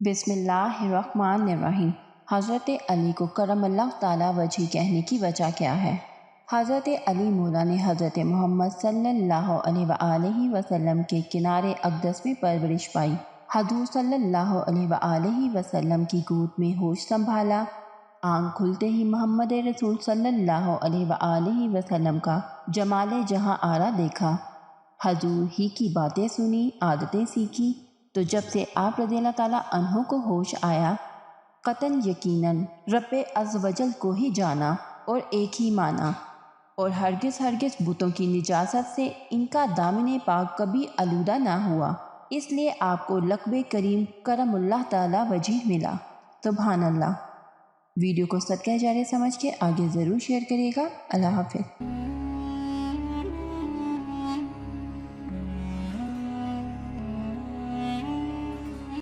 बिस्मिल्लाहिर्रहमानिर्रहीम। हज़रत अली को करमल्लाहु ताला वजह कहने की वजह क्या है? हज़रत अली मौला ने हज़रत मोहम्मद सल्लल्लाहु अलैहि वसल्लम के किनारे अक़दस में परवरिश पाई। हजूर सल्लल्लाहु अलैहि वसल्लम की गोद में होश संभाला। आँख खुलते ही मोहम्मद रसूल सल्लल्लाहु अलैहि वसल्लम का जमाले जहाँ आरा देखा। हजूर ही की बातें सुनी, आदतें सीखी। तो जब से आप रज़ियल्लाहु ताला अन्हों को होश आया, कतन यकीनन रब्बे अज़्ज़वजल को ही जाना और एक ही माना, और हरगिज़ बुतों की निजासत से इनका दामने पाक कभी आलूदा ना हुआ। इसलिए आपको लक़्बे करीम करमुल्लाह ताला वजह मिला। सुभान अल्लाह। वीडियो को सदक़े जारिया समझ के आगे ज़रूर शेयर करिएगा। अल्लाह हाफ़िज़।